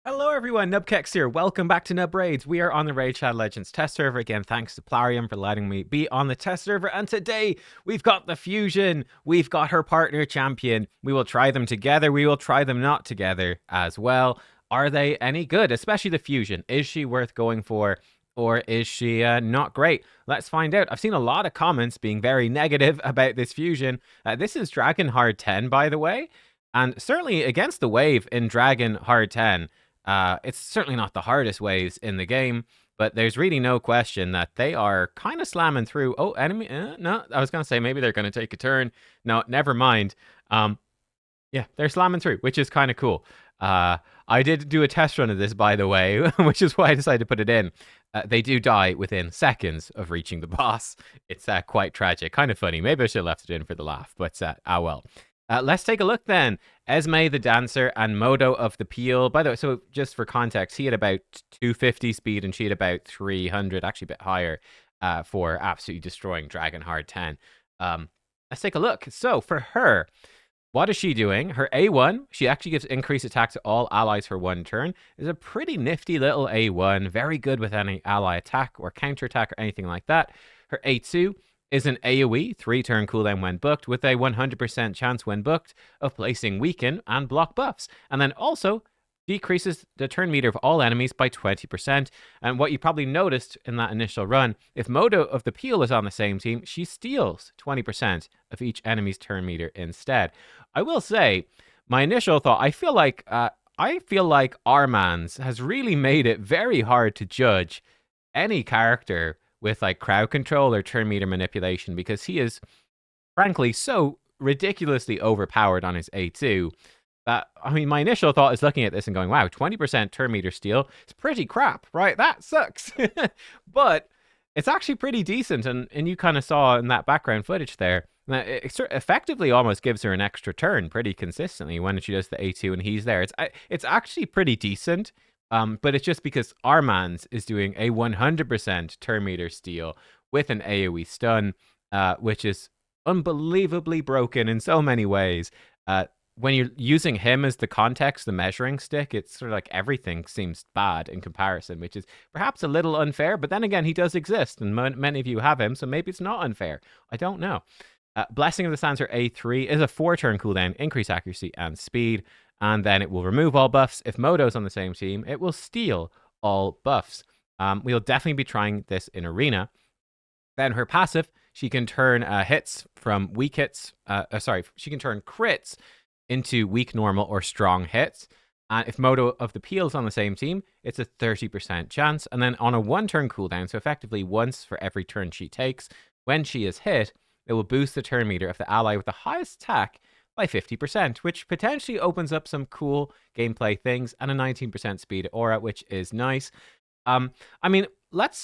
Hello everyone, nubkeks here. Welcome back to Nub Raids. We are on the Raid Shadow Legends test server again. Thanks to Plarium for letting me be on the test server. And today we've got the fusion. We've got her partner champion. We will try them together. We will try them not together as well. Are they any good? Especially the fusion. Is she worth going for? Or is she not great? Let's find out. I've seen a lot of comments being very negative about this fusion. This is Dragon Hard 10, by the way. And certainly against the wave in Dragon Hard 10. It's certainly not the hardest waves in the game, but there's really no question that they are kind of slamming through. Oh, enemy? No, I was going to say maybe they're going to take a turn. No, never mind. Yeah, they're slamming through, which is kind of cool. I did do a test run of this, by the way, which is why I decided to put it in. They do die within seconds of reaching the boss. It's quite tragic, kind of funny. Maybe I should have left it in for the laugh, but well. Let's take a look then. Esme the Dancer and Modo of the Peal. By the way, so just for context, he had about 250 speed and she had about 300, actually a bit higher, for absolutely destroying Dragon Hard 10. Let's take a look. So for her, what is she doing? Her A1, she actually gives increased attack to all allies for one turn. Is a pretty nifty little A1. Very good with any ally attack or counter attack or anything like that. Her A2 is an AoE 3-turn cooldown when booked, with a 100% chance when booked of placing weaken and block buffs. And then also decreases the turn meter of all enemies by 20%. And what you probably noticed in that initial run, if Modo of the Peal is on the same team, she steals 20% of each enemy's turn meter instead. I will say, my initial thought, I feel like Armand's has really made it very hard to judge any character with like crowd control or turn meter manipulation, because he is frankly so ridiculously overpowered on his A2 that, I mean, my initial thought is looking at this and going, wow, 20% turn meter steal is pretty crap, right? That sucks. But it's actually pretty decent, and you kind of saw in that background footage there, it effectively almost gives her an extra turn pretty consistently when she does the A2 and he's there. It's actually pretty decent. But it's just because Armand's is doing a 100% turn meter steal with an AoE stun, which is unbelievably broken in so many ways. When you're using him as the context, the measuring stick, it's sort of like everything seems bad in comparison, which is perhaps a little unfair. But then again, he does exist, and many of you have him, so maybe it's not unfair. I don't know. Blessing of the Sands A3 is a 4-turn cooldown, increase accuracy and speed, and then it will remove all buffs. If Modo's on the same team, it will steal all buffs. We'll definitely be trying this in Arena. Then her passive, she can turn hits from weak hits, she can turn crits into weak, normal, or strong hits. And if Modo of the Peal is on the same team, it's a 30% chance. And then on a 1-turn cooldown, so effectively once for every turn she takes, when she is hit, it will boost the turn meter of the ally with the highest attack by 50%, which potentially opens up some cool gameplay things, and a 19% speed aura, which is nice. I mean, let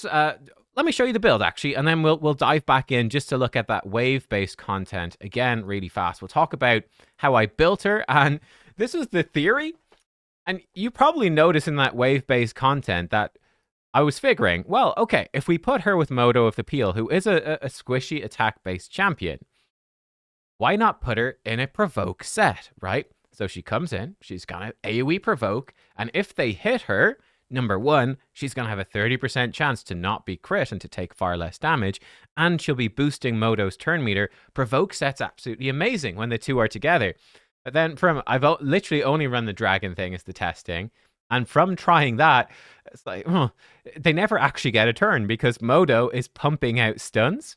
me show you the build actually, and then we'll dive back in just to look at that wave-based content again really fast. We'll talk about how I built her, and this is the theory. And you probably notice in that wave-based content that I was figuring, well, okay, if we put her with Modo of the Peal, who is a squishy attack-based champion, why not put her in a provoke set, right? So she comes in, she's gonna AoE provoke, and if they hit her, number one, she's gonna have a 30% chance to not be crit and to take far less damage, and she'll be boosting Modo's turn meter. Provoke set's absolutely amazing when the two are together. But then I've literally only run the dragon thing as the testing, and from trying that, it's like, they never actually get a turn because Modo is pumping out stuns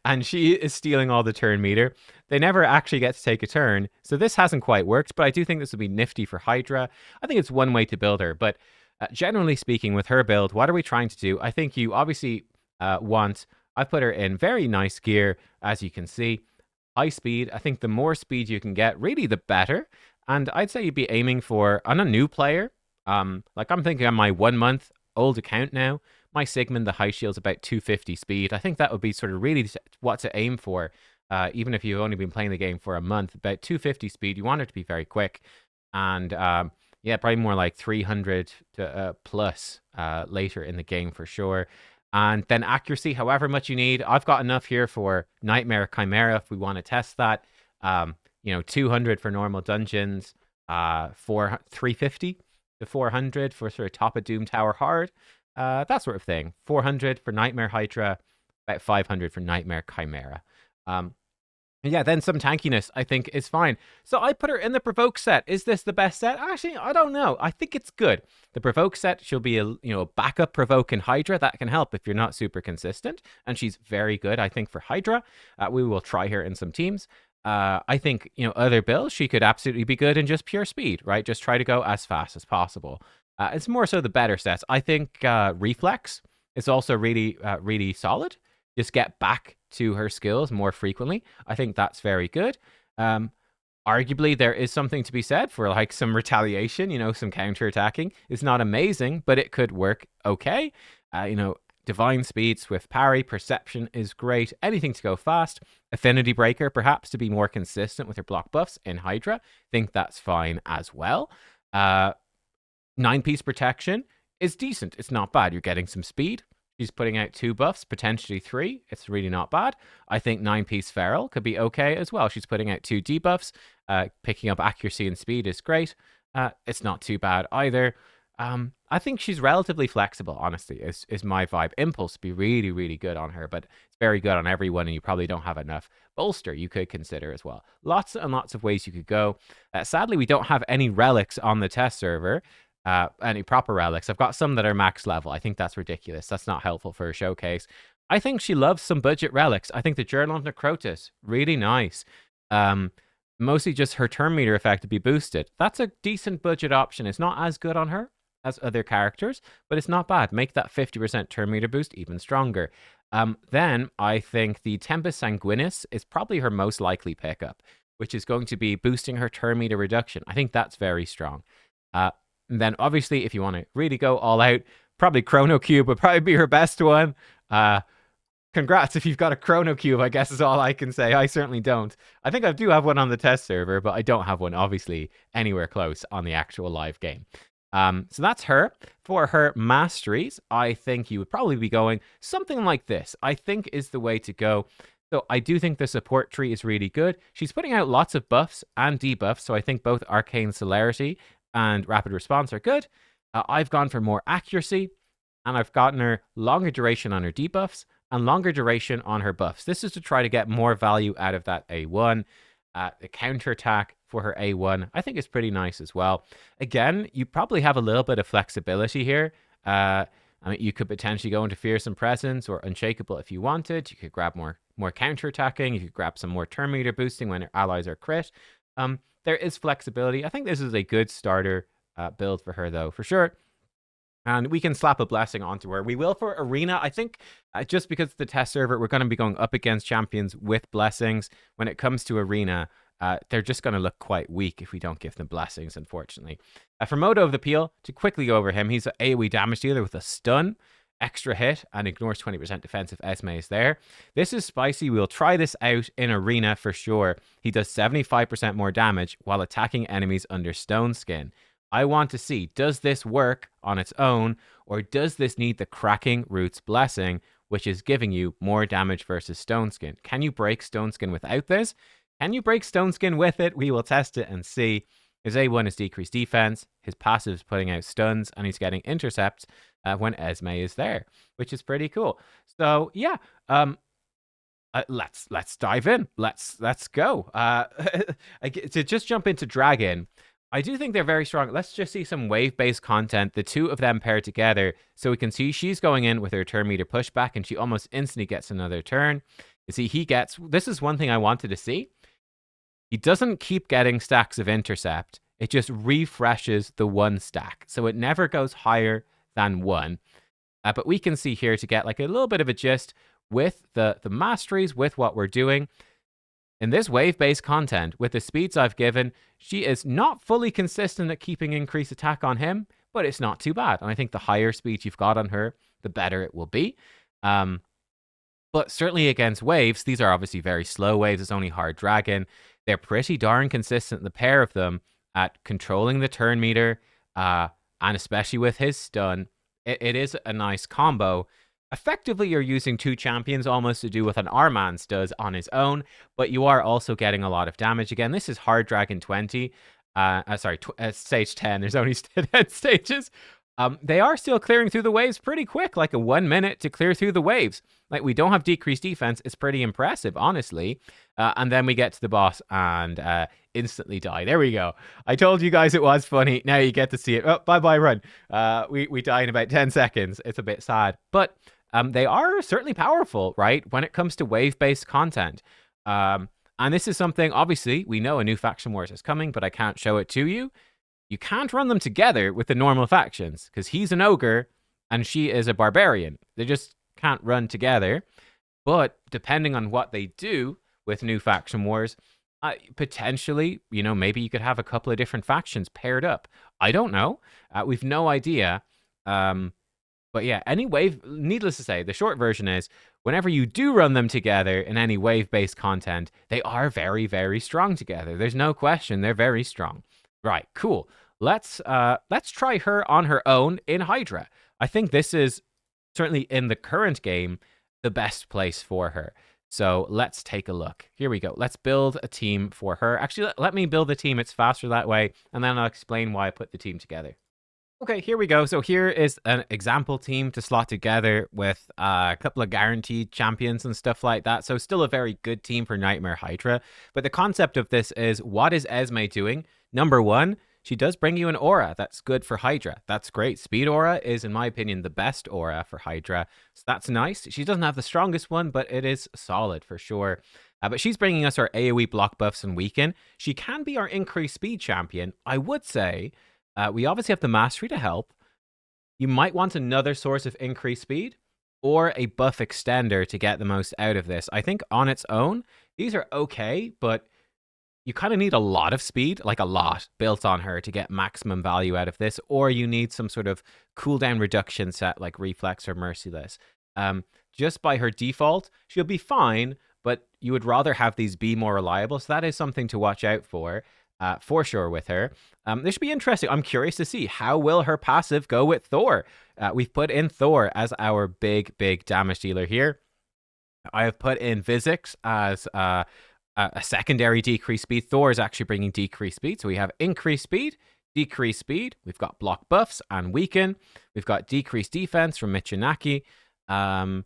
and she is stealing all the turn meter. They never actually get to take a turn. So this hasn't quite worked, but I do think this would be nifty for Hydra. I think it's one way to build her, but generally speaking, with her build, what are we trying to do? I think you obviously I've put her in very nice gear, as you can see. High speed. I think the more speed you can get, really the better. And I'd say you'd be aiming for, on a new player, like I'm thinking on my 1-month old account now, my Sigmund, the high shield's about 250 speed. I think that would be sort of really what to aim for, even if you've only been playing the game for a month. About 250 speed, you want it to be very quick. And yeah, probably more like 300 to plus later in the game for sure. And then accuracy, however much you need. I've got enough here for Nightmare Chimera if we want to test that. 200 for normal dungeons, for 350 to 400 for sort of top of Doom Tower hard, that sort of thing. 400 for Nightmare Hydra, about 500 for Nightmare Chimera. Yeah, then some tankiness, I think, is fine. So I put her in the Provoke set. Is this the best set? Actually, I don't know. I think it's good. The Provoke set, she'll be a backup Provoke in Hydra. That can help if you're not super consistent. And she's very good, I think, for Hydra. We will try her in some teams. I think, other builds, she could absolutely be good in just pure speed, right? Just try to go as fast as possible. It's more so the better sets. I think Reflex is also really, really solid. Just get back to her skills more frequently. I think that's very good. Arguably, there is something to be said for like some retaliation, some counterattacking. It's not amazing, but it could work okay. Divine Speeds with parry, Perception is great. Anything to go fast. Affinity Breaker, perhaps to be more consistent with her block buffs in Hydra. Think that's fine as well. 9-piece Protection is decent. It's not bad. You're getting some speed. She's putting out 2 buffs, potentially 3. It's really not bad. I think 9-piece Feral could be okay as well. She's putting out 2 debuffs. Picking up accuracy and speed is great. It's not too bad either. I think she's relatively flexible, honestly, is my vibe. Impulse would be really, really good on her, but it's very good on everyone, and you probably don't have enough. Bolster you could consider as well. Lots and lots of ways you could go. Sadly, we don't have any relics on the test server. Any proper relics. I've got some that are max level. I think that's ridiculous. That's not helpful for a showcase. I think she loves some budget relics. I think the Journal of Necrotis, really nice. Mostly just her turn meter effect to be boosted. That's a decent budget option. It's not as good on her as other characters, but it's not bad. Make that 50% turn meter boost even stronger. Then I think the Tempest Sanguinis is probably her most likely pickup, which is going to be boosting her turn meter reduction. I think that's very strong. And then, obviously, if you want to really go all out, probably Chrono Cube would probably be her best one. Congrats if you've got a Chrono Cube, I guess is all I can say. I certainly don't. I think I do have one on the test server, but I don't have one, obviously, anywhere close on the actual live game. So that's her. For her masteries, I think you would probably be going something like this, I think is the way to go. So I do think the support tree is really good. She's putting out lots of buffs and debuffs, so I think both Arcane Celerity and Rapid Response are good. I've gone for more accuracy, and I've gotten her longer duration on her debuffs and longer duration on her buffs. This is to try to get more value out of that A1. The counterattack for her A1, I think is pretty nice as well. Again, you probably have a little bit of flexibility here. You could potentially go into Fearsome Presence or Unshakable if you wanted. You could grab more counterattacking. You could grab some more turn meter boosting when your allies are crit. There is flexibility. I think this is a good starter build for her, though, for sure. And we can slap a blessing onto her. We will for Arena. I think just because the test server, we're going to be going up against champions with blessings. When it comes to Arena, they're just going to look quite weak if we don't give them blessings, unfortunately. For Modo of the Peal, to quickly go over him, he's an AoE damage dealer with a stun, extra hit, and ignores 20% defense if Esme is there. This is spicy. We'll try this out in Arena for sure. He does 75% more damage while attacking enemies under Stone Skin. I want to see, does this work on its own, or does this need the Cracking Roots Blessing, which is giving you more damage versus Stone Skin? Can you break Stone Skin without this? Can you break Stone Skin with it? We will test it and see. His A1 is decreased defense, his passive is putting out stuns, and he's getting intercepts when Esme is there, which is pretty cool. So yeah, let's dive in. Let's go. To just jump into Dragon, I do think they're very strong. Let's just see some wave-based content, the two of them paired together, so we can see she's going in with her turn meter pushback, and she almost instantly gets another turn. You see, this is one thing I wanted to see. He doesn't keep getting stacks of intercept. It just refreshes the one stack. So it never goes higher than 1. But we can see here to get like a little bit of a gist with the masteries, with what we're doing. In this wave-based content, with the speeds I've given, she is not fully consistent at keeping increased attack on him, but it's not too bad. And I think the higher speed you've got on her, the better it will be. But certainly against waves, these are obviously very slow waves. It's only hard dragon. They're pretty darn consistent, the pair of them, at controlling the turn meter, and especially with his stun. It is a nice combo. Effectively, you're using two champions almost to do what an Armans does on his own, but you are also getting a lot of damage. Again, this is hard dragon 20. Sorry, stage 10. There's only 10 stages. They are still clearing through the waves pretty quick, like a 1 minute to clear through the waves. Like, we don't have decreased defense. It's pretty impressive, honestly. And then we get to the boss and instantly die. There we go. I told you guys it was funny. Now you get to see it. Oh, bye-bye, run. We die in about 10 seconds. It's a bit sad. But they are certainly powerful, right, when it comes to wave-based content. And this is something, obviously, we know a new faction wars is coming, but I can't show it to you. You can't run them together with the normal factions, because he's an ogre and she is a barbarian. They just can't run together. But depending on what they do with new faction wars, potentially, maybe you could have a couple of different factions paired up. I don't know. We've no idea. But yeah, any wave, needless to say, the short version is, whenever you do run them together in any wave-based content, they are very, very strong together. There's no question, they're very strong. Right, cool. Let's try her on her own in Hydra. I think this is, certainly in the current game, the best place for her. So let's take a look. Here we go. Let's build a team for her. Actually, let me build a team. It's faster that way, and then I'll explain why I put the team together. Okay, here we go. So here is an example team to slot together with a couple of guaranteed champions and stuff like that. So still a very good team for Nightmare Hydra. But the concept of this is, what is Esme doing? Number one, she does bring you an aura. That's good for Hydra. That's great. Speed aura is, in my opinion, the best aura for Hydra. So that's nice. She doesn't have the strongest one, but it is solid for sure. But she's bringing us our AoE block buffs and weaken. She can be our increased speed champion. I would say we obviously have the mastery to help. You might want another source of increased speed or a buff extender to get the most out of this. I think on its own, these are okay, but you kind of need a lot of speed, like a lot, built on her to get maximum value out of this, or you need some sort of cooldown reduction set like Reflex or Merciless. Just by her default, she'll be fine, but you would rather have these be more reliable, so that is something to watch out for sure with her. This should be interesting. I'm curious to see, how will her passive go with Thor? We've put in Thor as our big damage dealer here. I have put in Physics as a secondary decreased speed. Thor is actually bringing decreased speed. So we have increased speed, decreased speed. We've got block buffs and weaken. We've got decreased defense from Michinaki. And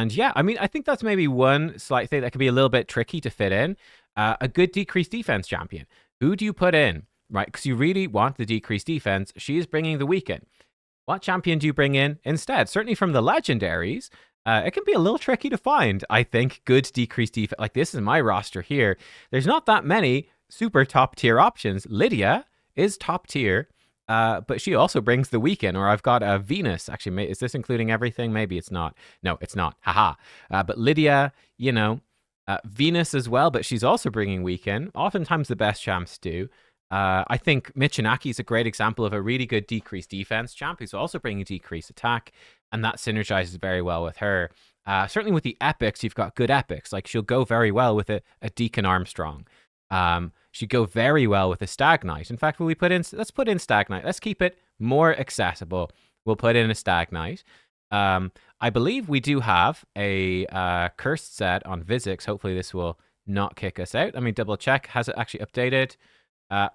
yeah, I mean, I think that's maybe one slight thing that could be a little bit tricky to fit in. A good decreased defense champion. Who do you put in? Right, because you really want the decreased defense. She is bringing the weaken. What champion do you bring in instead? Certainly from the legendaries, it can be a little tricky to find, I think, good decreased defense. Like, this is my roster here. There's not that many super top tier options. Lydia is top tier, but she also brings the weaken. Or I've got a Venus. Actually, is this including everything? Maybe it's not. No, it's not. Haha. But Lydia, Venus as well, but she's also bringing weaken. Oftentimes the best champs do. I think Michinaki is a great example of a really good decreased defense champ who's also bringing decreased attack, and that synergizes very well with her. Certainly with the epics, you've got good epics. Like, she'll go very well with a Deacon Armstrong. She'd go very well with a Stag Knight. In fact, let's put in Stag Knight. Let's keep it more accessible. We'll put in a Stag Knight. I believe we do have a cursed set on Physics. Hopefully this will not kick us out. Let me double check. Has it actually updated?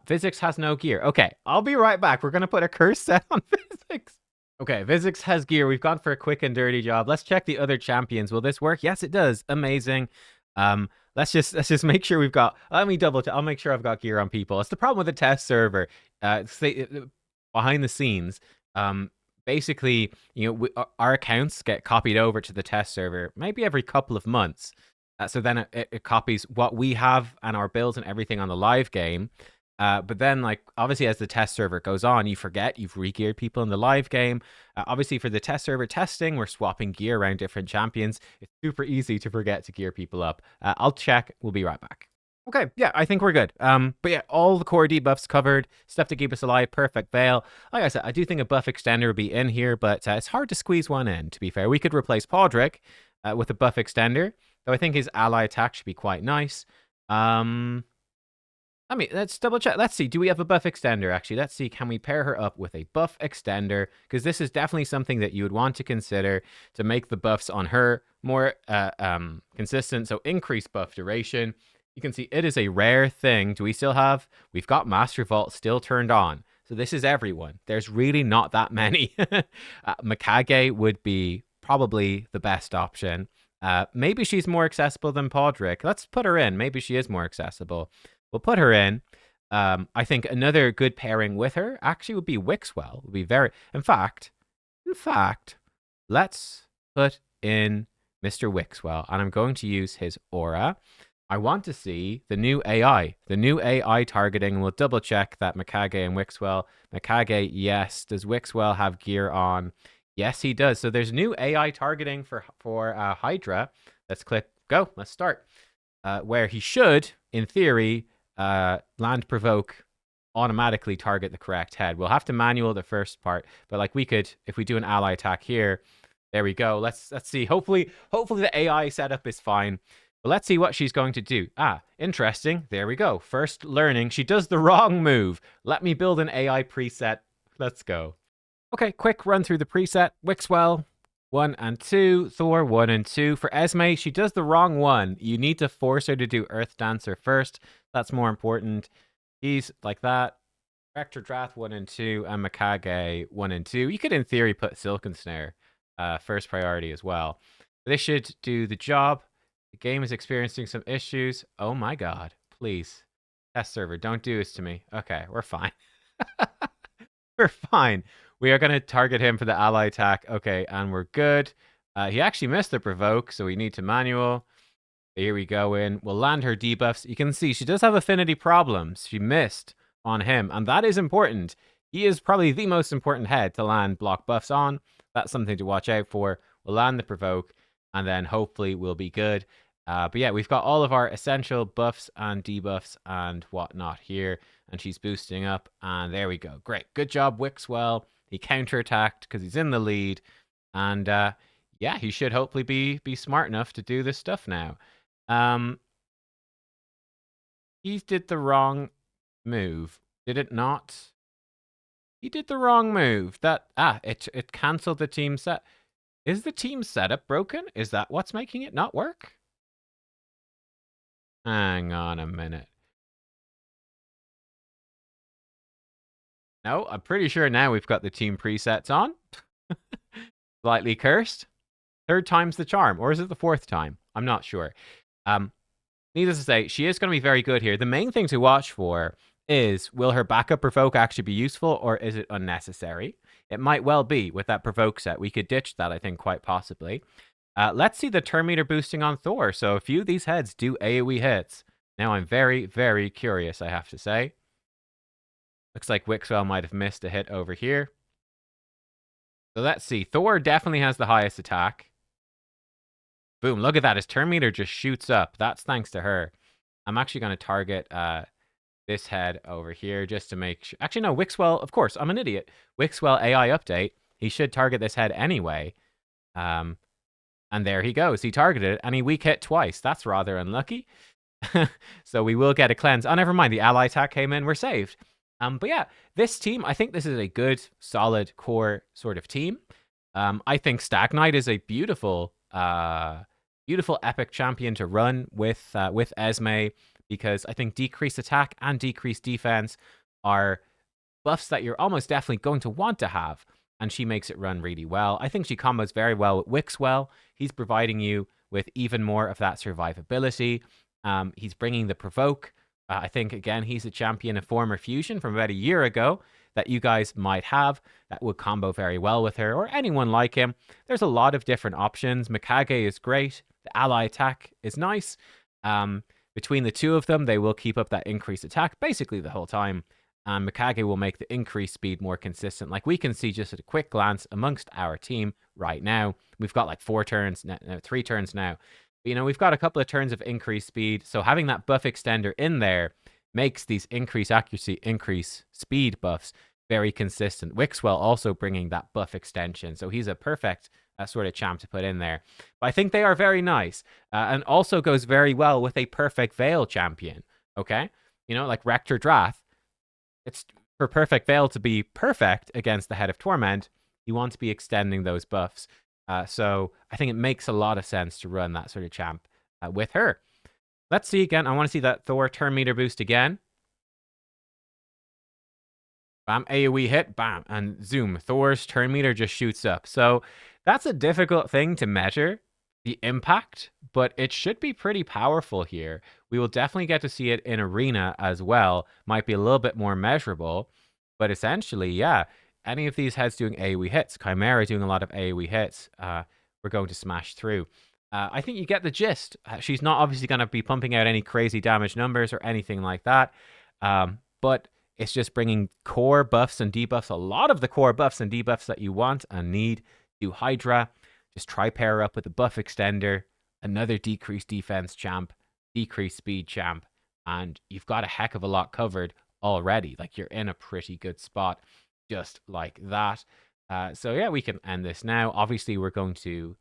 Physics has no gear. Okay, I'll be right back. We're going to put a cursed set on Physics. Okay, Physics has gear. We've gone for a quick and dirty job. Let's check the other champions. Will this work? Yes, it does. Amazing. Let's just make sure we've got... Let me double check. I'll make sure I've got gear on people. It's the problem with the test server. Behind the scenes, basically, our accounts get copied over to the test server maybe every couple of months. So then it copies what we have and our builds and everything on the live game. But then, like, obviously, as the test server goes on, you forget you've re-geared people in the live game. Obviously, for the test server testing, we're swapping gear around different champions. It's super easy to forget to gear people up. I'll check. We'll be right back. Okay, yeah, I think we're good. But yeah, all the core debuffs covered. Stuff to keep us alive. Perfect Veil. Like I said, I do think a buff extender would be in here, but it's hard to squeeze one in, to be fair. We could replace Podrick with a buff extender, though I think his ally attack should be quite nice. Let's double check. Let's see. Do we have a buff extender? Actually, let's see. Can we pair her up with a buff extender? Because this is definitely something that you would want to consider to make the buffs on her more consistent. So increase buff duration, You can see it is a rare thing. Do we still have... We've got Master Vault still turned on. So this is everyone. There's really not that many. Mikage would be probably the best option. Maybe she's more accessible than Podrick. Let's put her in. Maybe she is more accessible. We'll put her in. I think another good pairing with her actually would be Wixwell. Would be very... In fact, let's put in Mr. Wixwell. And I'm going to use his aura. I want to see the new AI. The new AI targeting. We'll double check that Mikage and Wixwell. Mikage, yes. Does Wixwell have gear on? Yes, he does. So there's new AI targeting for Hydra. Let's click go. Let's start. Where he should, in theory, land provoke, automatically target the correct head. We'll have to manual the first part, but like we could, if we do an ally attack here, there we go. Let's see. Hopefully the AI setup is fine. But let's see what she's going to do. Interesting. There we go. First learning. She does the wrong move. Let me build an AI preset. Let's go. Okay, quick run through the preset. Wixwell, 1 and 2. Thor, 1 and 2. For Esme, she does the wrong one. You need to force her to do Earth Dancer first. That's more important. He's like that. Vector Drath, 1 and 2. And Mikage, 1 and 2. You could, in theory, put Silken Snare first priority as well. This should do the job. The game is experiencing some issues. Oh my god. Please. Test server, don't do this to me. Okay, we're fine. We're fine. We are going to target him for the ally attack. Okay, and we're good. He actually missed the provoke, so we need to manual. Here we go in. We'll land her debuffs. You can see she does have affinity problems. She missed on him, and that is important. He is probably the most important head to land block buffs on. That's something to watch out for. We'll land the provoke, and then hopefully we'll be good. But yeah, we've got all of our essential buffs and debuffs and whatnot here, and she's boosting up, and there we go. Great. Good job, Wixwell. He counterattacked because he's in the lead, and yeah, he should hopefully be smart enough to do this stuff now. He did the wrong move. Did it not? He did the wrong move. It canceled the team set. Is the team setup broken? Is that what's making it not work? Hang on a minute. No, I'm pretty sure now we've got the team presets on. Slightly cursed. Third time's the charm. Or is it the fourth time? I'm not sure. Needless to say, she is going to be very good here. The main thing to watch for is, will her backup provoke actually be useful, or is it unnecessary? It might well be with that provoke set. We could ditch that, I think, quite possibly. Let's see the turn meter boosting on Thor. So a few of these heads do AoE hits. Now I'm very, very curious, I have to say. Looks like Wixwell might have missed a hit over here. So let's see. Thor definitely has the highest attack. Boom, look at that. His turn meter just shoots up. That's thanks to her. I'm actually going to target this head over here just to make sure. Actually, no, Wixwell, of course, I'm an idiot. Wixwell AI update. He should target this head anyway. And there he goes. He targeted it, and he weak hit twice. That's rather unlucky. So we will get a cleanse. Oh, never mind. The ally attack came in. We're saved. But yeah, this team, I think this is a good, solid, core sort of team. I think Stag Knight is a beautiful, beautiful epic champion to run with Esme, because I think decreased attack and decreased defense are buffs that you're almost definitely going to want to have, and she makes it run really well. I think she combos very well with Wixwell. He's providing you with even more of that survivability. He's bringing the provoke. I think, again, he's a champion of former fusion from about a year ago that you guys might have that would combo very well with her, or anyone like him. There's a lot of different options. Mikage is great. The ally attack is nice. Between the two of them, they will keep up that increased attack basically the whole time. And Mikage will make the increased speed more consistent. Like we can see just at a quick glance amongst our team right now. We've got like 4 turns, 3 turns now. But, you know, we've got a couple of turns of increased speed. So having that buff extender in there makes these increase accuracy, increase speed buffs very consistent. Wixwell also bringing that buff extension. So he's a perfect sort of champ to put in there. But I think they are very nice. And also goes very well with a perfect Veil champion. Okay? You know, like Rector Drath. It's for perfect Veil to be perfect against the Head of Torment. You want to be extending those buffs. So I think it makes a lot of sense to run that sort of champ with her. Let's see again. I want to see that Thor turn meter boost again. Bam, AoE hit, bam, and zoom. Thor's turn meter just shoots up. So that's a difficult thing to measure, the impact, but it should be pretty powerful here. We will definitely get to see it in Arena as well. Might be a little bit more measurable, but essentially, yeah, any of these heads doing AoE hits, Chimera doing a lot of AoE hits, we're going to smash through. I think you get the gist. She's not obviously going to be pumping out any crazy damage numbers or anything like that, but it's just bringing core buffs and debuffs, a lot of the core buffs and debuffs that you want and need to Hydra. Just try pair up with a buff extender, another decreased defense champ, decreased speed champ, and you've got a heck of a lot covered already. Like, you're in a pretty good spot just like that. So yeah, we can end this now. Obviously, we're going to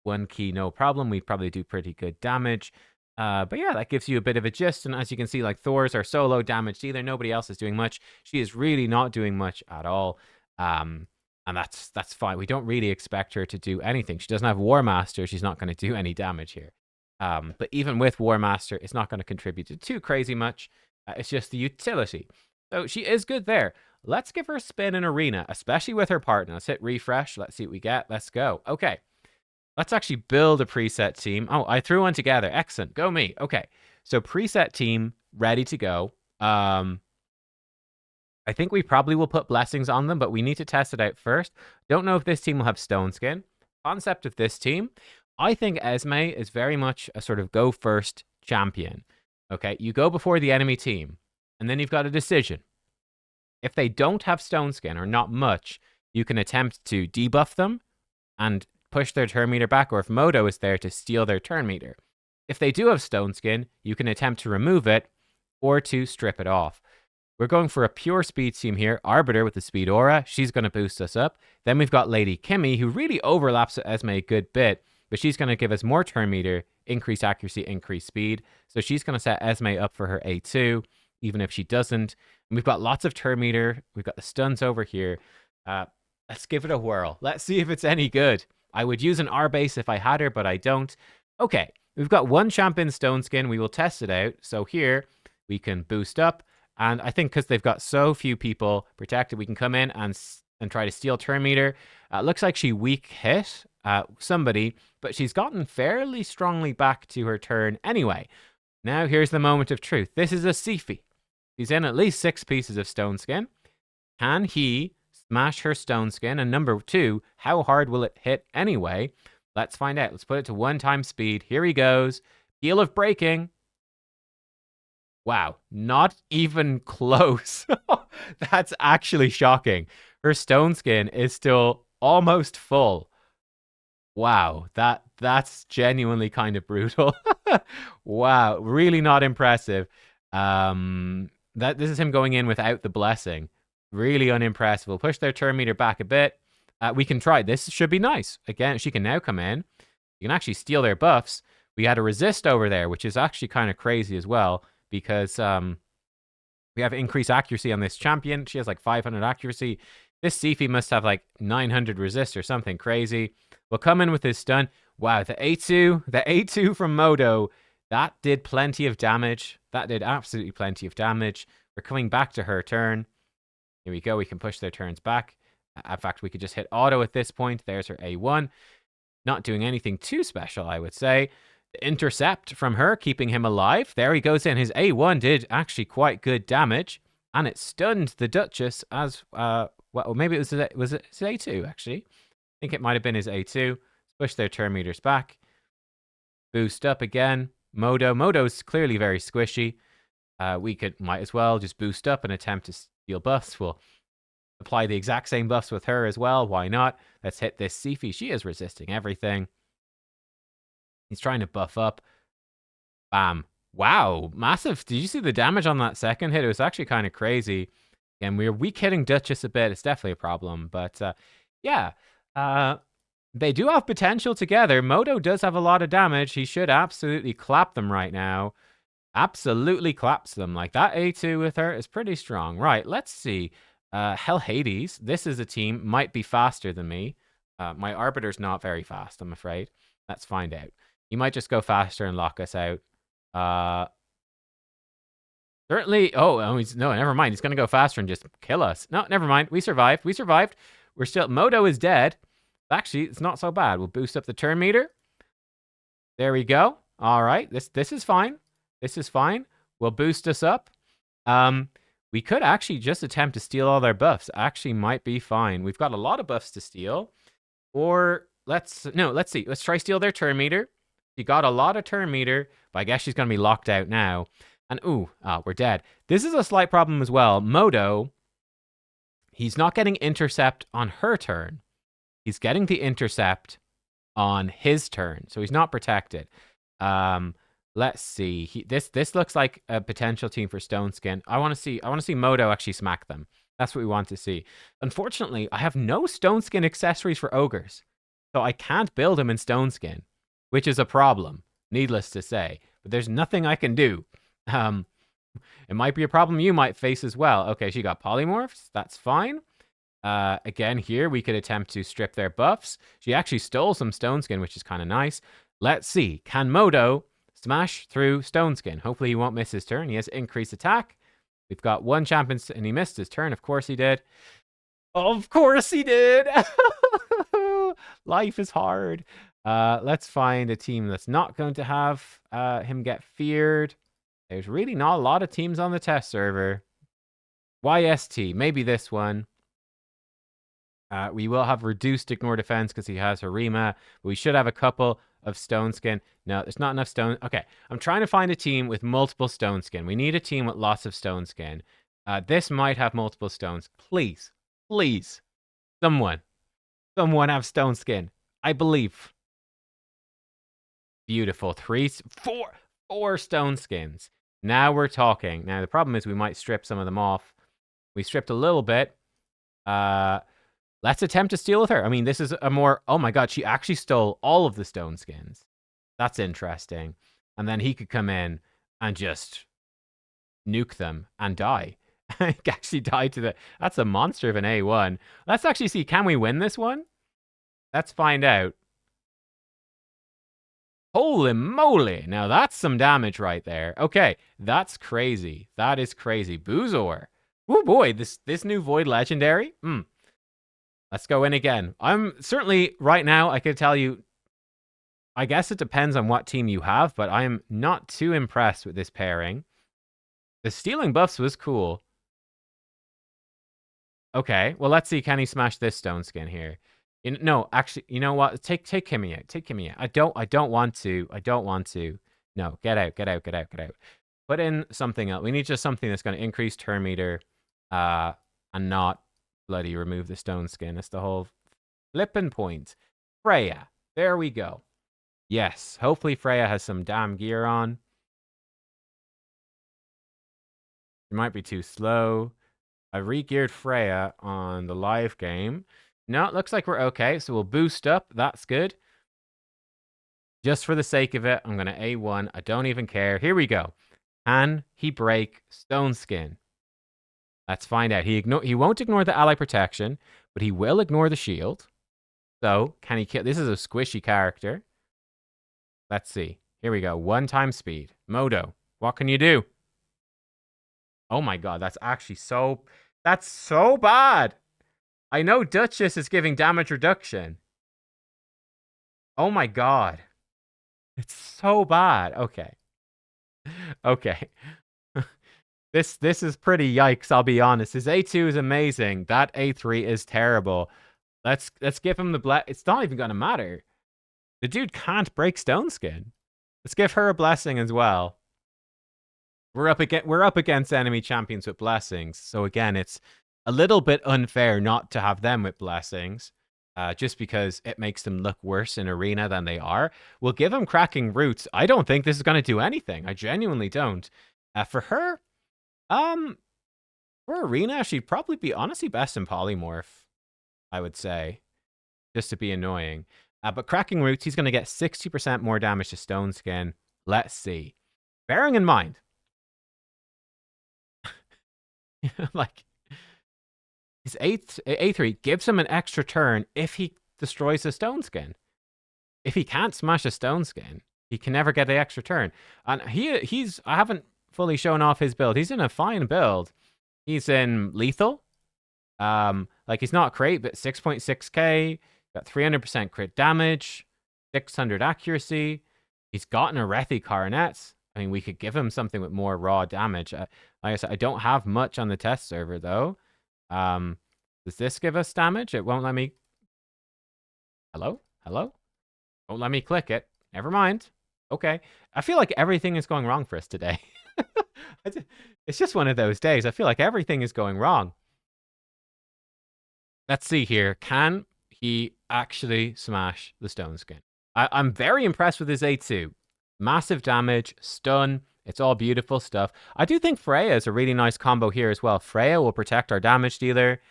one key, no problem. We probably do pretty good damage. But yeah, that gives you a bit of a gist. And as you can see, like, Thor's are so low damage either. Nobody else is doing much. She is really not doing much at all. And that's fine. We don't really expect her to do anything. She doesn't have War Master. She's not going to do any damage here. But even with War Master, it's not going to contribute to too crazy much. It's just the utility. So she is good there. Let's give her a spin in Arena, especially with her partner. Let's hit refresh. Let's see what we get. Let's go. Okay. Let's actually build a preset team. Oh, I threw one together. Excellent. Go me. Okay. So preset team ready to go. I think we probably will put blessings on them, but we need to test it out first. Don't know if this team will have stone skin. Concept of this team, I think Esme is very much a sort of go first champion. Okay. You go before the enemy team, and then you've got a decision. If they don't have stone skin or not much, you can attempt to debuff them and push their turn meter back, or if Modo is there, to steal their turn meter. If they do have stone skin, you can attempt to remove it or to strip it off. We're going for a pure speed team here. Arbiter with the speed aura, she's going to boost us up. Then we've got Lady Kimmy, who really overlaps with Esme a good bit, but she's going to give us more turn meter, increase accuracy, increase speed. So she's going to set Esme up for her A2, even if she doesn't. And we've got lots of turn meter. We've got the stuns over here. Let's give it a whirl. Let's see if it's any good. I would use an R base if I had her, but I don't. Okay, we've got one champion stone skin. We will test it out. So here we can boost up. And I think because they've got so few people protected, we can come in and try to steal turn meter. Looks like she weak hit somebody, but she's gotten fairly strongly back to her turn anyway. Now here's the moment of truth. This is a Sifi. He's in at least 6 pieces of stone skin. Can he smash her stone skin? And number 2, how hard will it hit anyway? Let's find out. Let's put it to 1x speed. Here he goes. Peal of breaking. Wow, not even close. That's actually shocking. Her stone skin is still almost full. Wow, that's genuinely kind of brutal. Wow, really not impressive. This is him going in without the blessing. Really unimpressive. We'll push their turn meter back a bit. We can try. This should be nice. Again, she can now come in. You can actually steal their buffs. We had a resist over there, which is actually kind of crazy as well, because we have increased accuracy on this champion. She has like 500 accuracy. This Sifi must have like 900 resist or something crazy. We'll come in with his stun. Wow, the A2 from Modo, that did plenty of damage. That did absolutely plenty of damage. We're coming back to her turn. Here we go. We can push their turns back. In fact, we could just hit auto at this point. There's her A1. Not doing anything too special, I would say. The intercept from her, keeping him alive. There he goes in. His A1 did actually quite good damage. And it stunned the Duchess as, well, maybe was it his A2, actually? I think it might have been his A2. Let's push their turn meters back. Boost up again. Modo's clearly very squishy. We might as well just boost up and attempt to steal buffs. We'll apply the exact same buffs with her as well. Why not? Let's hit this Sifi. She is resisting everything. He's trying to buff up. Bam. Wow. Massive. Did you see the damage on that second hit? It was actually kind of crazy. Again, we're weak hitting Duchess a bit. It's definitely a problem. But yeah. They do have potential together. Modo does have a lot of damage. He should absolutely clap them right now. Absolutely claps them. Like, that A2 with her is pretty strong. Right, let's see. Hell Hades. This is a team. Might be faster than me. My Arbiter's not very fast, I'm afraid. Let's find out. He might just go faster and lock us out. Certainly. Oh, no, never mind. He's going to go faster and just kill us. No, never mind. We survived. We survived. We're still... Modo is dead. Actually, it's not so bad. We'll boost up the turn meter. There we go. All right. This is fine. This is fine. We'll boost us up. We could actually just attempt to steal all their buffs. Actually might be fine. We've got a lot of buffs to steal. Or let's see. Let's try steal their turn meter. She got a lot of turn meter, but I guess she's going to be locked out now. And we're dead. This is a slight problem as well. Modo, he's not getting intercept on her turn. He's getting the intercept on his turn, so he's not protected. Let's see. This looks like a potential team for Stone Skin. I want to see Modo actually smack them. That's what we want to see. Unfortunately, I have no Stone Skin accessories for ogres, so I can't build him in Stone Skin, which is a problem, needless to say. But there's nothing I can do. It might be a problem you might face as well. Okay, she got polymorphs. That's fine. Again, here we could attempt to strip their buffs. She actually stole some Stone Skin, which is kind of nice. Let's see. Can Modo smash through Stone Skin? Hopefully he won't miss his turn. He has increased attack. We've got one champion, and he missed his turn. Of course he did. Of course he did. Life is hard. Let's find a team that's not going to have him get feared. There's really not a lot of teams on the test server. YST, maybe this one. We will have reduced ignore defense because he has Harima. But we should have a couple of Stone Skin. No, there's not enough Stone. Okay, I'm trying to find a team with multiple Stone Skin. We need a team with lots of Stone Skin. This might have multiple stones. Please, please, someone have Stone Skin. I believe. Beautiful. Four Stone Skins. Now we're talking. Now the problem is we might strip some of them off. We stripped a little bit. Let's attempt to steal with her. I mean, this is a more... Oh my god, she actually stole all of the Stone Skins. That's interesting. And then he could come in and just nuke them and die. He actually died to the... That's a monster of an A1. Let's actually see, can we win this one? Let's find out. Holy moly. Now that's some damage right there. Okay, that's crazy. That is crazy. Boozor. Oh boy, this new Void Legendary. Let's go in again. I'm certainly, right now, I could tell you, I guess it depends on what team you have, but I am not too impressed with this pairing. The stealing buffs was cool. Okay, well, let's see. Can he smash this Stone Skin here? No, actually, you know what? Take Kimmy out. Take Kimmy out. I don't want to. I don't want to. No, get out. Put in something else. We need just something that's going to increase turn meter, and not bloody remove the Stone Skin. That's the whole flipping point. Freya. There we go. Yes. Hopefully Freya has some damn gear on. It might be too slow. I re-geared Freya on the live game. No, it looks like we're okay. So we'll boost up. That's good. Just for the sake of it, I'm going to A1. I don't even care. Here we go. Can he break Stone Skin? Let's find out. He won't ignore the ally protection, but he will ignore the shield. So, can he kill? This is a squishy character. Let's see. Here we go. 1 speed. Modo, what can you do? Oh my god, that's actually so... That's so bad! I know Duchess is giving damage reduction. Oh my god. It's so bad. Okay. Okay. This is pretty yikes, I'll be honest. His A2 is amazing. That A3 is terrible. Let's give him the It's not even gonna matter. The dude can't break Stone Skin. Let's give her a blessing as well. We're up against enemy champions with blessings. So again, it's a little bit unfair not to have them with blessings. Just because it makes them look worse in arena than they are. We'll give them cracking roots. I don't think this is going to do anything. I genuinely don't. For her, for arena, she'd probably be honestly best in polymorph, I would say, just to be annoying. But cracking roots, he's going to get 60% more damage to Stone Skin. Let's see. Bearing in mind, like, his A3 gives him an extra turn if he destroys a Stone Skin. If he can't smash a Stone Skin, He can never get the extra turn. And he's I haven't fully shown off his build. He's in a fine build. He's in lethal. Like he's not great, but 6.6k, got 300% crit damage, 600 accuracy. He's got an Arethi Coronet. I mean, we could give him something with more raw damage. Like I said, I don't have much on the test server though. Does this give us damage? It won't let me. Hello? Hello? Won't let me click it. Never mind. Okay. I feel like everything is going wrong for us today. It's just one of those days. I feel like everything is going wrong. Let's see here. Can he actually smash the stone skin? I'm very impressed with his A2. Massive damage, stun. It's all beautiful stuff. I do think Freya is a really nice combo here as well. Freya will protect our damage dealer.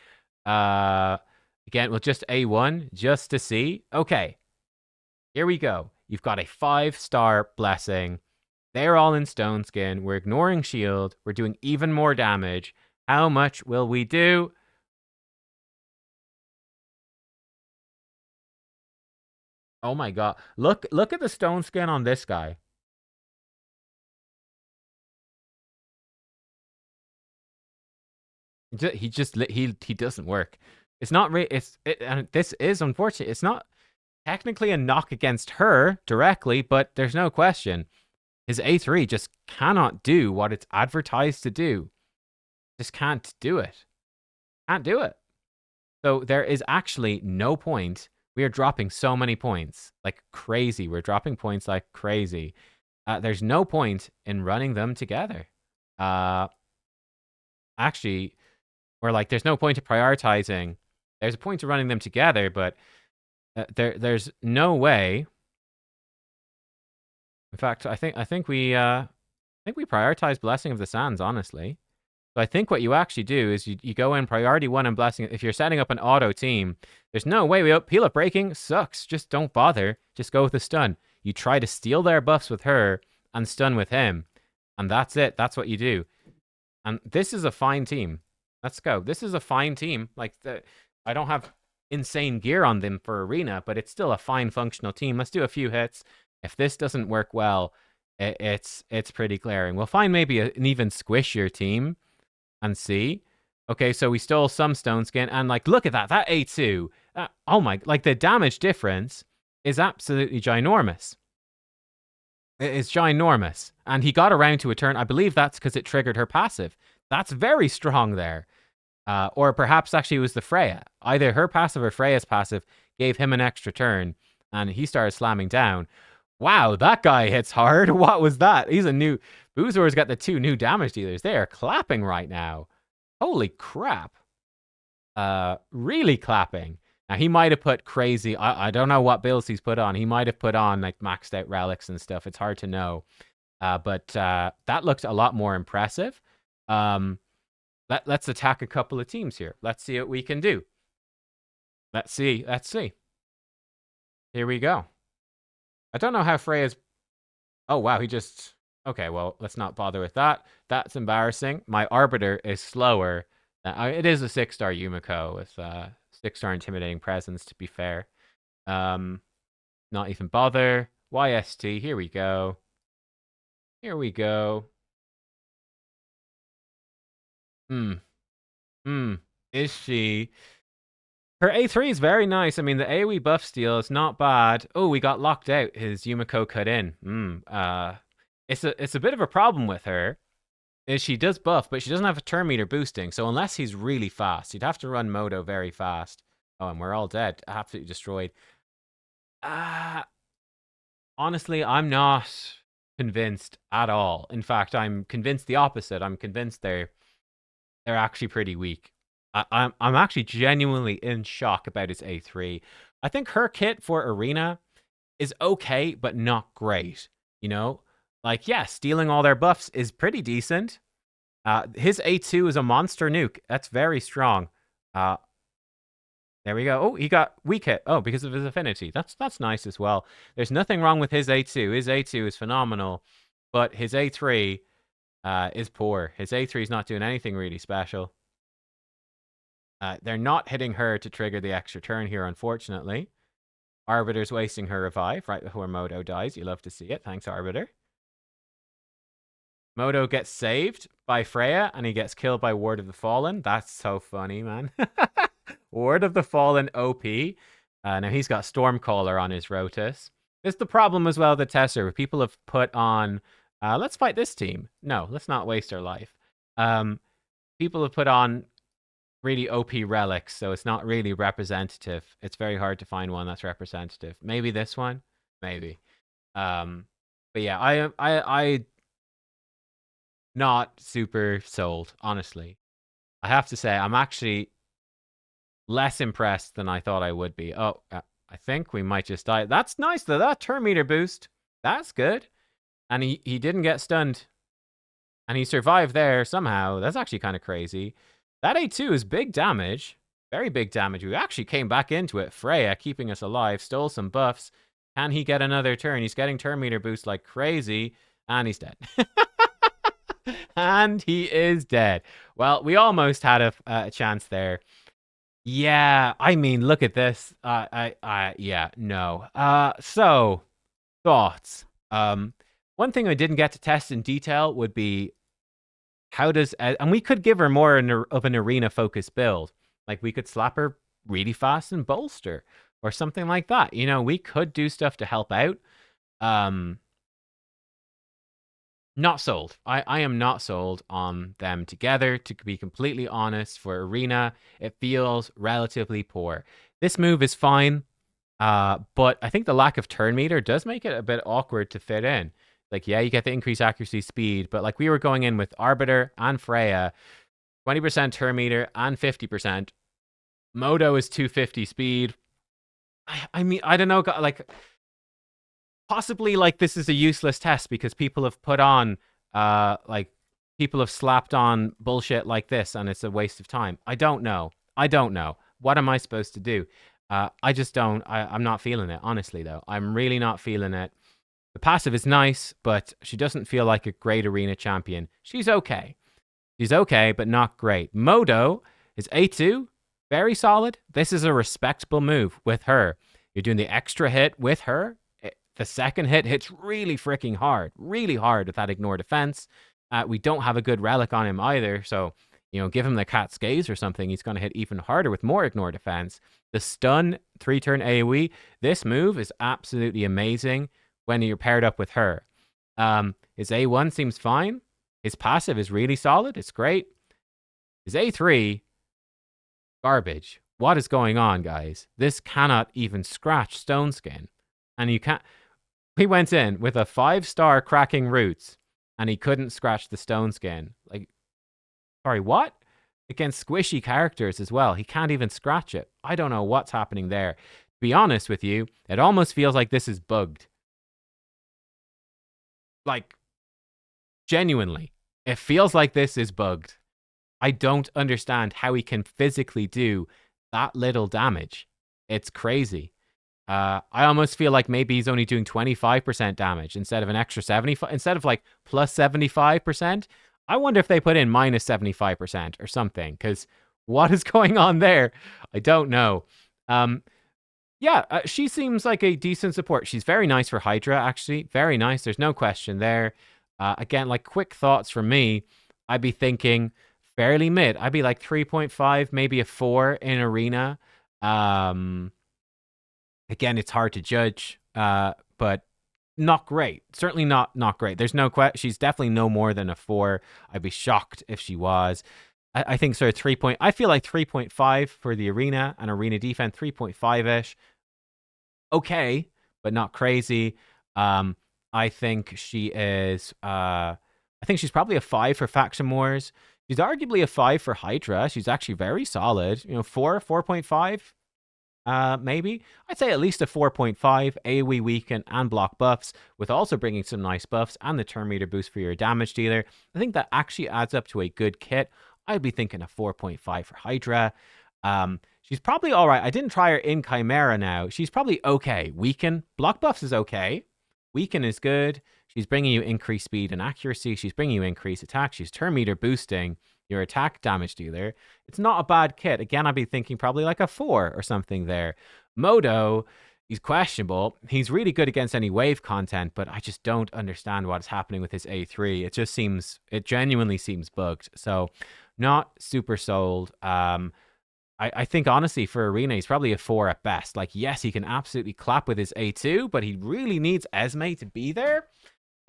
Again, with just A1, just to see. Okay. Here we go. You've got a 5-star blessing. They're all in stone skin. We're ignoring shield. We're doing even more damage. How much will we do? Oh my god. Look at the stone skin on this guy. He doesn't work. It's not and this is unfortunate. It's not technically a knock against her directly, but there's no question. His A3 just cannot do what it's advertised to do. Just can't do it. Can't do it. So there is actually no point. We are dropping so many points. Like crazy. We're dropping points like crazy. There's no point in running them together. Actually, or like there's no point to prioritizing. There's a point to running them together, but there's no way. In fact, I think we prioritize Blessing of the Sands, honestly. So I think what you actually do is you go in priority 1 and Blessing. If you're setting up an auto team, there's no way we Peel Up Breaking sucks. Just don't bother. Just go with the stun. You try to steal their buffs with her and stun with him. And that's it. That's what you do. And this is a fine team. Let's go. This is a fine team. Like, I don't have insane gear on them for arena, but it's still a fine functional team. Let's do a few hits. If this doesn't work well, it's pretty glaring. We'll find maybe an even squishier team and see. Okay, so we stole some stone skin, and like, look at that. That A2. Oh my, like the damage difference is absolutely ginormous. It is ginormous. And he got around to a turn. I believe that's because it triggered her passive. That's very strong there. Or perhaps actually it was the Freya. Either her passive or Freya's passive gave him an extra turn, and he started slamming down. Wow, that guy hits hard. What was that? He's a new... Boozor's got the 2 new damage dealers. They are clapping right now. Holy crap. Really clapping. Now, he might have put crazy... I don't know what builds he's put on. He might have put on, like, maxed out relics and stuff. It's hard to know. But that looked a lot more impressive. Let's attack a couple of teams here. Let's see what we can do. Let's see. Here we go. I don't know how Freya's... Oh, wow, he just... Okay, well, let's not bother with that. That's embarrassing. My Arbiter is slower. It is a 6-star Yumiko with 6-star Intimidating Presence, to be fair. Not even bother. YST, here we go. Is she... Her A3 is very nice. I mean, the AoE buff steal is not bad. Oh, we got locked out. His Yumiko cut in. It's a bit of a problem with her. Is she does buff, but she doesn't have a turn meter boosting. So unless he's really fast, you'd have to run Modo very fast. Oh, and we're all dead. Absolutely destroyed. Honestly, I'm not convinced at all. In fact, I'm convinced the opposite. I'm convinced they're actually pretty weak. I'm actually genuinely in shock about his A3. I think her kit for arena is okay, but not great. You know, like, yeah, stealing all their buffs is pretty decent. His A2 is a monster nuke. That's very strong. There we go. Oh, he got weak hit. Oh, because of his affinity. That's nice as well. There's nothing wrong with his A2. His A2 is phenomenal, but his A3 is poor. His A3 is not doing anything really special. They're not hitting her to trigger the extra turn here, unfortunately. Arbiter's wasting her revive right before Modo dies. You love to see it. Thanks, Arbiter. Modo gets saved by Freya, and he gets killed by Ward of the Fallen. That's so funny, man. Ward of the Fallen OP. Now he's got Stormcaller on his Rotus. It's the problem as well, the Tesser. People have put on, let's fight this team. No, let's not waste our life. People have put on really OP relics, so it's not really representative. It's very hard to find one that's representative. Maybe this one, maybe. But yeah, I not super sold, honestly. I have to say, I'm actually less impressed than I thought I would be. Oh, I think we might just die. That's nice, though. That turn meter boost. That's good. And he didn't get stunned. And he survived there somehow. That's actually kind of crazy. That A2 is big damage. Very big damage. We actually came back into it. Freya keeping us alive. Stole some buffs. Can he get another turn? He's getting turn meter boost like crazy. And he's dead. And he is dead. Well, we almost had a chance there. Yeah, I mean, look at this. Yeah, no. So, thoughts. One thing I didn't get to test in detail would be how does, and we could give her more of an arena-focused build. Like, we could slap her really fast and bolster, or something like that. You know, we could do stuff to help out. Not sold. I am not sold on them together, to be completely honest. For arena, it feels relatively poor. This move is fine, but I think the lack of turn meter does make it a bit awkward to fit in. Like, yeah, you get the increased accuracy speed, but like we were going in with Arbiter and Freya, 20% turn meter and 50%. Modo is 250 speed. I mean, I don't know, like... Possibly, like, this is a useless test because people have put on, like, people have slapped on bullshit like this and it's a waste of time. I don't know. What am I supposed to do? I just don't. I'm not feeling it, honestly, though. I'm really not feeling it. The passive is nice, but she doesn't feel like a great arena champion. She's okay. She's okay, but not great. Modo is A2. Very solid. This is a respectable move with her. You're doing the extra hit with her. The second hit hits really freaking hard. Really hard with that ignore defense. We don't have a good relic on him either, so, you know, give him the cat's gaze or something. He's going to hit even harder with more ignore defense. The stun 3-turn AoE. This move is absolutely amazing when you're paired up with her. His A1 seems fine. His passive is really solid. It's great. His A3, garbage. What is going on, guys? This cannot even scratch Stone Skin. And you can't... We went in with a 5-star cracking roots, and he couldn't scratch the Stone Skin. Like, sorry, what? Against squishy characters as well. He can't even scratch it. I don't know what's happening there. To be honest with you, it almost feels like this is bugged. Like, genuinely. It feels like this is bugged. I don't understand how he can physically do that little damage. It's crazy. I almost feel like maybe he's only doing 25% damage instead of an extra 75%, instead of like plus 75%. I wonder if they put in minus 75% or something, because what is going on there? I don't know. She seems like a decent support. She's very nice for Hydra, actually. Very nice. There's no question there. Again, like, quick thoughts from me. I'd be thinking fairly mid. I'd be like 3.5, maybe a 4 in arena. Again, it's hard to judge, but not great. Certainly not great. There's no question. She's definitely no more than a 4. I'd be shocked if she was. I think sort of 3. I feel like 3.5 for the arena and arena defense, 3.5-ish. Okay, but not crazy. I think she is... I think she's probably a 5 for Faction Wars. She's arguably a 5 for Hydra. She's actually very solid. You know, 4.5? Maybe. I'd say at least a 4.5, AoE weaken and block buffs, with also bringing some nice buffs and the turn meter boost for your damage dealer. I think that actually adds up to a good kit. I'd be thinking a 4.5 for Hydra. She's probably all right. I didn't try her in Chimera now. She's probably okay. Weaken. Block buffs is okay. Weaken is good. She's bringing you increased speed and accuracy. She's bringing you increased attack. She's turn meter boosting your attack damage dealer. It's not a bad kit. Again, I'd be thinking probably like a 4 or something there. Modo, He's questionable. He's really good against any wave content, but I just don't understand what's happening with his A3. It genuinely seems bugged. So, not super sold. I think honestly for Arena, he's probably a 4 at best. Like, yes, he can absolutely clap with his A2, but he really needs Esme to be there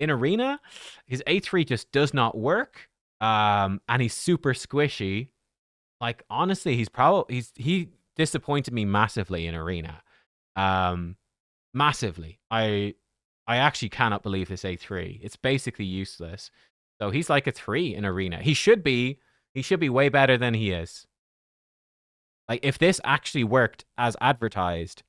in Arena. His A3 just does not work. And he's super squishy. Like, honestly, he disappointed me massively in Arena. Massively. I actually cannot believe this A3. It's basically useless. So he's like a 3 in Arena. He should be way better than he is. Like, if this actually worked as advertised,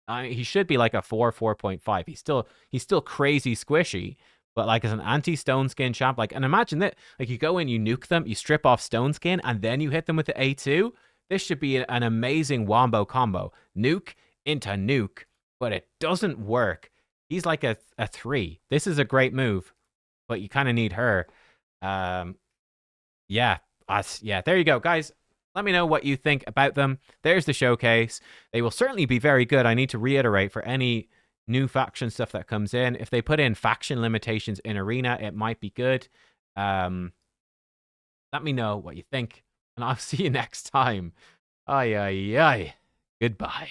he should be like a 4, 4.5. He's still crazy squishy, but like as an anti-stone skin champ, like, and imagine that, like, you go in, you nuke them, you strip off stone skin, and then you hit them with the A2. This should be an amazing wombo combo. Nuke into nuke, but it doesn't work. He's like a 3. This is a great move, but you kind of need her. Yeah, there you go, guys. Let me know what you think about them. There's the showcase. They will certainly be very good. I need to reiterate, for any new faction stuff that comes in, if they put in faction limitations in Arena, it might be good. Let me know what you think, and I'll see you next time. Ay, ay, ay. Goodbye.